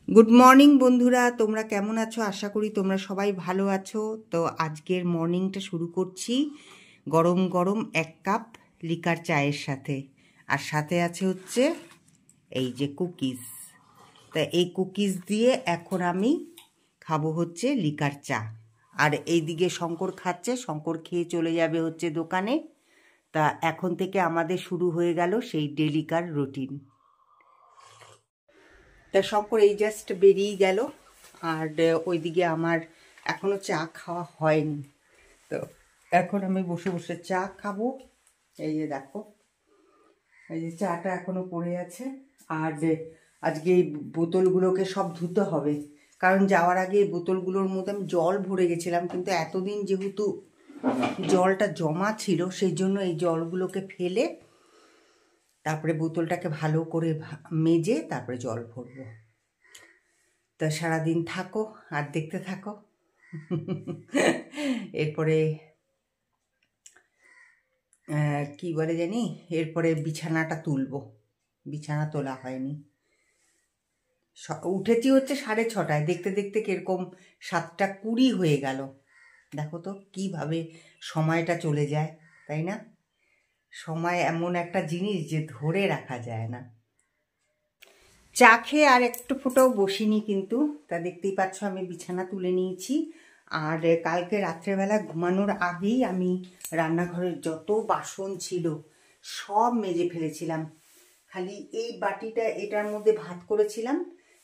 Good morning বন্ধুরা, তোমরা কেমন আছো? আশা করি তোমরা সবাই ভালো আছো। তো আজকের মর্নিংটা শুরু করছি গরম গরম 1 কাপ লিকার চায়ের সাথে। আর সাথে আছে হচ্ছে এই যে কুকিজ। তা এই কুকিজ দিয়ে এখন আমি খাবো হচ্ছে লিকার চা। আর এইদিকে শঙ্কর খাচ্ছে, শঙ্কর খেয়ে চলে যাবে হচ্ছে দোকানে। তা এখন থেকে আমাদের শুরু হয়ে গেল সেই ডেলিকার রুটিন। তা শঙ্কর এই জাস্ট বেরিয়ে গেল, আর ওইদিকে আমার এখনো চা খাওয়া হয়নি। তো এখন আমি বসে বসে চা খাবো। এই যে দেখো, এই যে চাটা এখনো পড়ে আছে। আর আজকে এই বোতলগুলোকে সব ধুতে হবে, কারণ যাওয়ার আগে এই বোতলগুলোর মধ্যে আমি জল ভরে গেছিলাম, কিন্তু এতদিন যেহেতু জলটা জমা ছিল সেই জন্য এই জলগুলোকে ফেলে তারপরে বোতলটাকে ভালো করে মেজে তারপরে জল ভরবো। তা সারাদিন থাকো আর দেখতে থাকো। এরপরে কি বলে জানি, এরপরে বিছানাটা তুলবো। বিছানা তোলা হয়নি, উঠেছি হচ্ছে 6:30, দেখতে দেখতে কিরকম 7:20 হয়ে গেল। দেখো তো কিভাবে সময়টা চলে যায়, তাই না? সময় এমন একটা জিনিস যে ধরে রাখা যায় না। চা খেয়ে আর একটু ফোটাও বসিনি কিন্তু। তা দেখতেই পাচ্ছ আমি বিছানা তুলে নিয়েছি। আর কালকে রাত্রেবেলা ঘুমানোর আগেই আমি রান্নাঘরের যত বাসন ছিল সব মেজে ফেলেছিলাম। খালি এই বাটিটা, এটার মধ্যে ভাত করেছিলাম,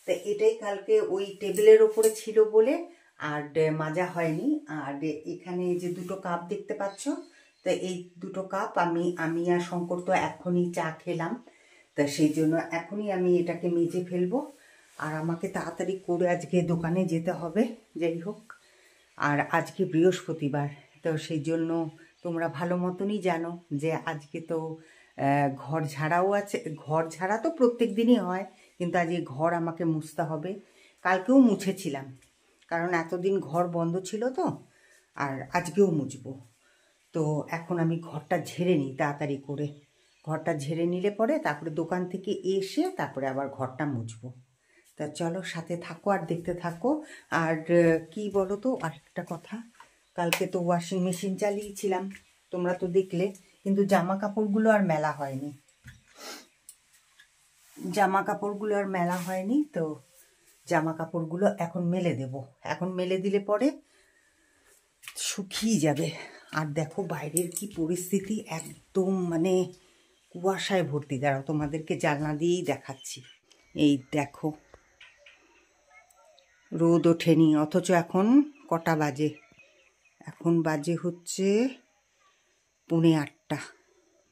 তা এটাই কালকে ওই টেবিলের ওপরে ছিল বলে আর মাজা হয়নি। আর এখানে যে 2টো কাপ দেখতে পাচ্ছ, তা এই 2টো কাপ আমি আর শঙ্কর তো এখনই চা খেলাম। তা সেই জন্য এখনই আমি এটাকে মেজে ফেলবো। আর আমাকে তাড়াতাড়ি করে আজকে দোকানে যেতে হবে। যাই হোক, আর আজকে বৃহস্পতিবার, তো সেই জন্য তোমরা ভালো মতনই জানো যে আজকে তো ঘর ঝাড়াও আছে। ঘর ঝাড়া তো প্রত্যেক দিনই হয়, কিন্তু আজকে ঘর আমাকে মুছতে হবে। কালকেও মুছেছিলাম, কারণ এতদিন ঘর বন্ধ ছিল তো, আর আজকেও মুছবো। তো এখন আমি ঘরটা ঝেড়ে নিই তাড়াতাড়ি করে। ঘরটা ঝেড়ে নিলে পরে তারপরে দোকান থেকে এসে তারপরে আবার ঘরটা মুছবো। তা চলো সাথে থাকো আর দেখতে থাকো। আর কি বলো তো, আরেকটা কথা, কালকে তো ওয়াশিং মেশিন চালিয়েছিলাম, তোমরা তো দেখলে, কিন্তু জামা কাপড়গুলো আর মেলা হয়নি। তো জামা কাপড়গুলো এখন মেলে দেব। এখন মেলে দিলে পরে শুকিয়ে যাবে। আর দেখো বাইরের কি পরিস্থিতি, একদম মানে কুয়াশায় ভর্তি। দাঁড়াও তোমাদেরকে জানলা দিয়েই দেখাচ্ছি। এই দেখো, রোদ ওঠেনি, অথচ এখন কটা বাজে? এখন বাজে হচ্ছে 7:45।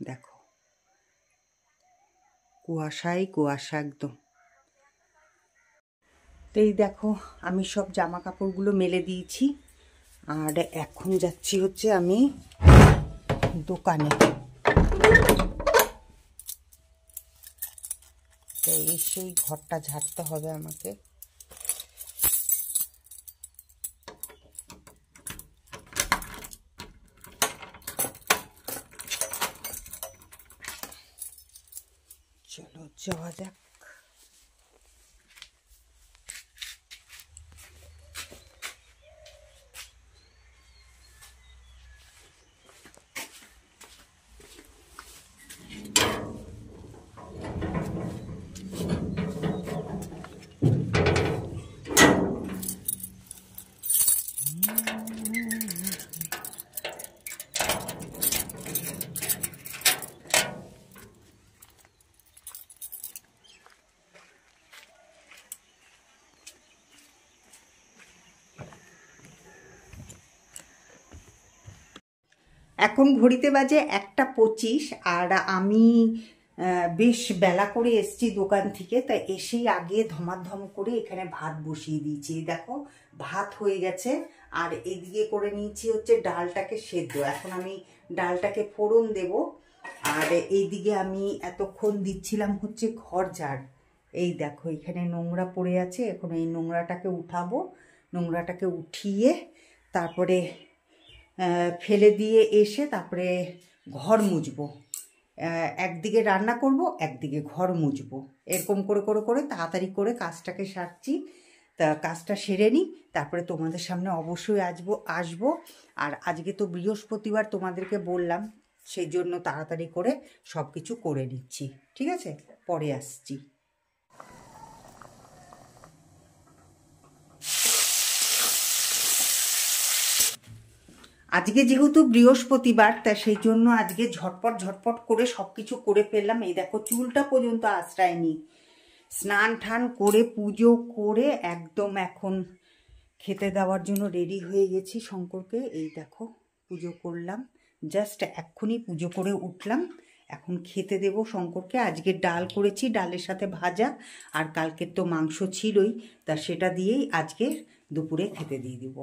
দেখো কুয়াশাই কুয়াশা একদম। তো এই দেখো আমি সব জামা কাপড়গুলো মেলে দিয়েছি, আর এখন যাচ্ছি হচ্ছে আমি দোকানে। তো এসেই ঘরটা ঝাড়তে হবে আমাকে। চলো যাওয়া যাক। এখন ঘড়িতে বাজে 1:25, আর আমি বেশ বেলা করে এসছি দোকান থেকে। তাই এসেই আগে ধমাধম করে এখানে ভাত বসিয়ে দিয়েছি। দেখো ভাত হয়ে গেছে, আর এদিকে করে নিয়েছি হচ্ছে ডালটাকে সেদ্ধ। এখন আমি ডালটাকে ফোড়ন দেব। আর এইদিকে আমি এতক্ষণ দিচ্ছিলাম হচ্ছে ঘর ঝাড়। এই দেখো এখানে নোংরা পড়ে আছে, এখন এই নোংরাটাকে উঠাবো। নোংরাটাকে উঠিয়ে তারপরে ফেলে দিয়ে এসে তারপরে ঘর মুছবো। একদিকে রান্না করব, একদিকে ঘর মুছবো, এরকম করে করে করে তাড়াতাড়ি করে কাজটাকে সারছি। তা কাজটা সেরে নিই, তারপরে তোমাদের সামনে অবশ্যই আসবো। আর আজকে তো বৃহস্পতিবার তোমাদেরকে বললাম, সেই জন্য তাড়াতাড়ি করে সব কিছু করে নিচ্ছি। ঠিক আছে, পরে আসছি। আজকে যেহেতু বৃহস্পতিবার, তা সেই জন্য আজকে ঝটপট করে সব কিছু করে ফেললাম। এই দেখো, চুলটা পর্যন্ত আশ্রায়নি, স্নান টান করে পুজো করে একদম এখন খেতে দেওয়ার জন্য রেডি হয়ে গেছি শঙ্করকে। এই দেখো, পুজো করলাম, জাস্ট এক্ষুনি পুজো করে উঠলাম, এখন খেতে দেব শঙ্করকে। আজকে ডাল করেছি, ডালের সাথে ভাজা, আর কালকের তো মাংস ছিলই, তা সেটা দিয়েই আজকে দুপুরে খেতে দিয়ে দিব।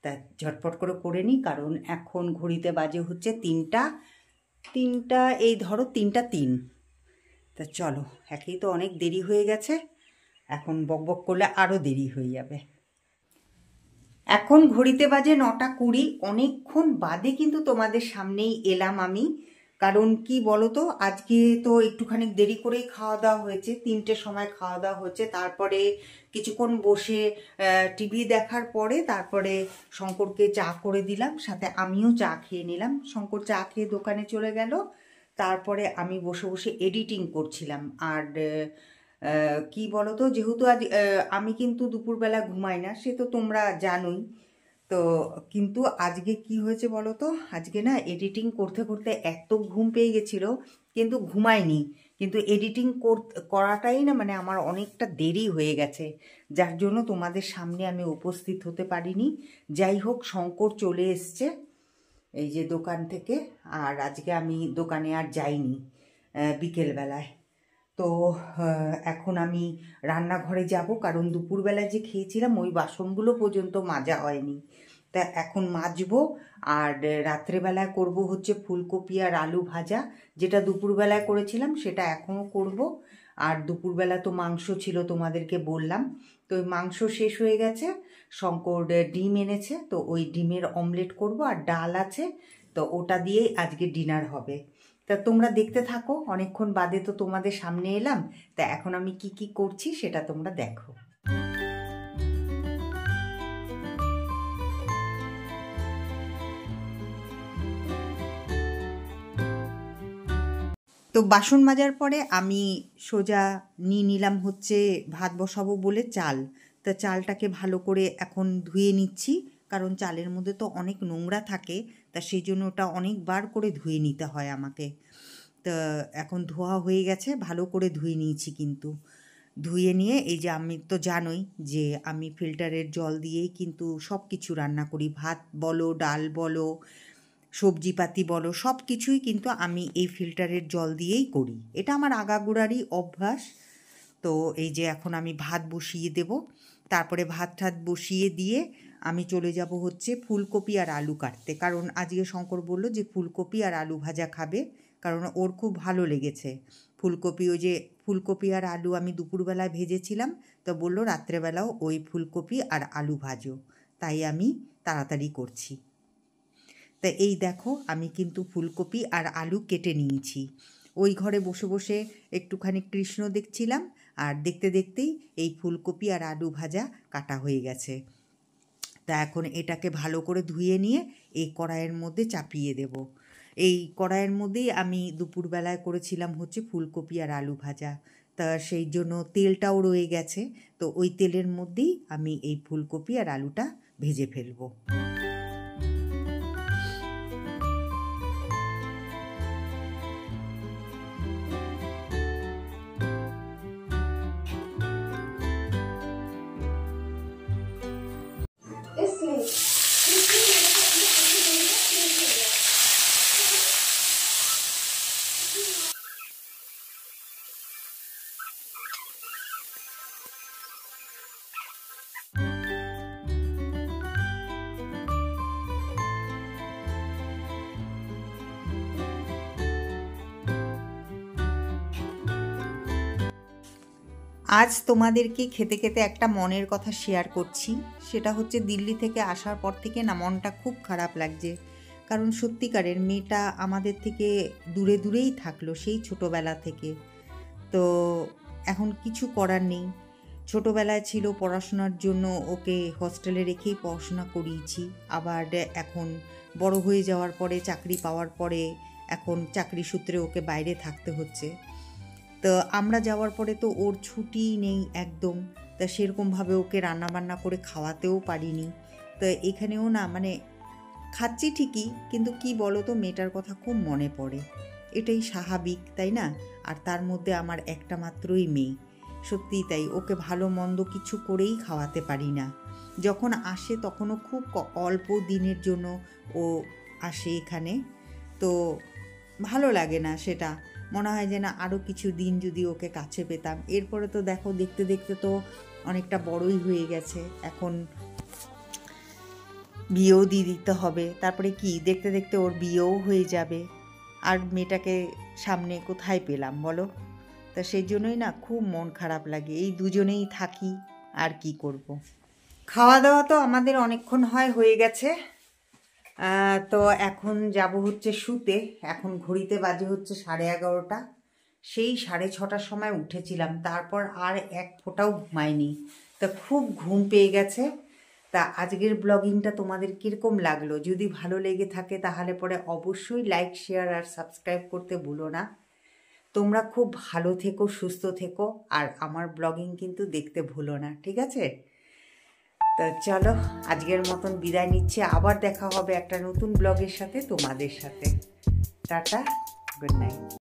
তা ঝটপট করে নিই, কারণ এখন ঘড়িতে বাজে হচ্ছে 3টা, এই ধরো 3:03। তা চলো, একেই তো অনেক দেরি হয়ে গেছে, এখন বকবক করলে আরও দেরি হয়ে যাবে। এখন ঘড়িতে বাজে 9:20। অনেকক্ষণ বাদে কিন্তু তোমাদের সামনেই এলাম আমি, কারণ কি বলো তো, আজকে তো একটুখানি দেরি করেই খাওয়া দাওয়া হয়েছে, 3টের সময় খাওয়া দাওয়া হয়েছে। তারপরে কিছুক্ষণ বসে টিভি দেখার পরে তারপরে শঙ্করকে চা করে দিলাম, সাথে আমিও চা খেয়ে নিলাম। শঙ্কর চা খেয়ে দোকানে চলে গেল, তারপরে আমি বসে বসে এডিটিং করছিলাম। আর কি বলো তো, যেহেতু আজ আমি কিন্তু দুপুরবেলা ঘুমাই না, সে তো তোমরা জানোই। তো কিন্তু আজকে কি হয়েছে বলো তো, আজকে না এডিটিং করতে করতে এত ঘুম পেয়ে গেছিল, কিন্তু ঘুমাইনি, কিন্তু এডিটিং করাটাই না মানে আমার অনেকটা দেরি হয়ে গেছে, যার জন্য তোমাদের সামনে আমি উপস্থিত হতে পারিনি। যাই হোক, শঙ্কর চলে এসছে এই যে দোকান থেকে, আর আজকে আমি দোকানে আর যাইনি বিকেলবেলায়। তো এখন আমি রান্নাঘরে যাব, কারণ দুপুরবেলায় যে খেয়েছিলাম ওই বাসনগুলো পর্যন্ত মাজা হয়নি, তা এখন মাজবো। আর রাত্রেবেলায় করব হচ্ছে ফুলকপি আর আলু ভাজা, যেটা দুপুরবেলায় করেছিলাম সেটা এখনও করব। আর দুপুরবেলা তো মাংস ছিল, তোমাদেরকে বললাম, তো ওই মাংস শেষ হয়ে গেছে। শঙ্কর ডিম এনেছে, তো ওই ডিমের অমলেট করব, আর ডাল আছে, তো ওটা দিয়েই আজকে ডিনার হবে। তা তোমরা দেখতে থাকো, অনেকক্ষণ বাদে তো তোমাদের সামনে এলাম, তা এখন আমি কি কি করছি সেটা তোমরা দেখো। তো বাসন মাজার পরে আমি সোজা নিয়ে নিলাম হচ্ছে ভাত বসাবো বলে চাল। তা চালটাকে ভালো করে এখন ধুয়ে নিচ্ছি, কারণ চালের মধ্যে তো অনেক নোংরা থাকে, তা সেই জন্য ওটা অনেকবার করে ধুয়ে নিতে হয় আমাকে। তা এখন ধোয়া হয়ে গেছে, ভালো করে ধুয়ে নিয়েছি, কিন্তু ধুয়ে নিয়ে এই যে আমি তো জানোই যে আমি ফিল্টারের জল দিয়েই কিন্তু সব কিছু রান্না করি, ভাত বলো, ডাল বলো, সবজিপাতি বলো, সব কিছুই কিন্তু আমি এই ফিল্টারের জল দিয়েই করি, এটা আমার আগাগোড়ারই অভ্যাস। তো এই যে এখন আমি ভাত বসিয়ে দেব, তারপরে ভাত বসিয়ে দিয়ে আমি চলে যাব হচ্ছে ফুলকপি আর আলু কাটতে, কারণ আজকে শঙ্কর বলল যে ফুলকপি আর আলু ভাজা খাবে, কারণ ওর খুব ভালো লেগেছে ফুলকপি। ওই যে ফুলকপি আর আলু আমি দুপুরবেলায় ভেজেছিলাম, তো বললো রাত্রেবেলাও ওই ফুলকপি আর আলু ভাজো, তাই আমি তাড়াতাড়ি করছি। তা এই দেখো, আমি কিন্তু ফুলকপি আর আলু কেটে নিয়েছি। ওই ঘরে বসে বসে একটুখানি কৃষ্ণ দেখছিলাম, আর দেখতে দেখতেই এই ফুলকপি আর আলু ভাজা কাটা হয়ে গেছে। তা এখন এটাকে ভালো করে ধুয়ে নিয়ে এই কড়াইয়ের মধ্যে চাপিয়ে দেব। এই কড়াইয়ের মধ্যেই আমি দুপুরবেলায় করেছিলাম হচ্ছে ফুলকপি আর আলু ভাজা, তা সেই জন্য তেলটাও রয়ে গেছে, তো ওই তেলের মধ্যেই আমি এই ফুলকপি আর আলুটা ভেজে ফেলবো। আজ তোমাদেরকে খেতে খেতে একটা মনের কথা শেয়ার করছি, সেটা হচ্ছে দিল্লি থেকে আসার পর থেকে না মনটা খুব খারাপ লাগছে, কারণ সত্যিকারের মেয়েটা আমাদের থেকে দূরে দূরেই থাকলো সেই ছোটোবেলা থেকে। তো এখন কিছু করার নেই। ছোটোবেলায় ছিল পড়াশোনার জন্য ওকে হস্টেলে রেখেই পড়াশোনা করিয়েছি, আবার এখন বড় হয়ে যাওয়ার পরে চাকরি পাওয়ার পরে এখন চাকরি সূত্রে ওকে বাইরে থাকতে হচ্ছে। তো আমরা যাওয়ার পরে তো ওর ছুটি নেই একদম, তা সেরকমভাবে ওকে রান্নাবান্না করে খাওয়াতেও পারিনি। তো এখানেও না মানে খাচ্ছি ঠিকই, কিন্তু কি বলো তো, মেয়েটার কথা খুব মনে পড়ে, এটাই স্বাভাবিক তাই না? আর তার মধ্যে আমার একটা মাত্রই মেয়ে, সত্যিই তাই, ওকে ভালো মন্দ কিছু করেই খাওয়াতে পারি না। যখন আসে তখনও খুব অল্প দিনের জন্য ও আসে এখানে, তো ভালো লাগে না সেটা, মনে হয় যে না আরও কিছু দিন যদি ওকে কাছে পেতাম। এরপরে তো দেখো দেখতে দেখতে তো অনেকটা বড়ই হয়ে গেছে, এখন বিয়েও দিয়ে দিতে হবে, তারপরে কি দেখতে দেখতে ওর বিয়েও হয়ে যাবে, আর মেয়েটাকে সামনে কোথায় পেলাম বলো? তা সেই জন্যই না খুব মন খারাপ লাগে, এই দুজনেই থাকি আর কি করব। খাওয়া দাওয়া তো আমাদের অনেকক্ষণ হয়ে গেছে, তো এখন যাব হচ্ছে শুতে। এখন ঘড়িতে বাজে হচ্ছে 11:30। সেই 6:30টার সময় উঠেছিলাম, তারপর আর এক ফোঁটাও ঘুমাইনি, তা খুব ঘুম পেয়ে গেছে। তা আজকের ব্লগিংটা তোমাদের কীরকম লাগলো? যদি ভালো লেগে থাকে তাহলে পরে অবশ্যই লাইক, শেয়ার আর সাবস্ক্রাইব করতে ভুলো না। তোমরা খুব ভালো থেকো, সুস্থ থেকো, আর আমার ব্লগিং কিন্তু দেখতে ভুলো না, ঠিক আছে? তো চলো আজকের মতন বিদায় নিচ্ছি, আবার দেখা হবে একটা নতুন ব্লগের সাথে তোমাদের সাথে। Tata, good night.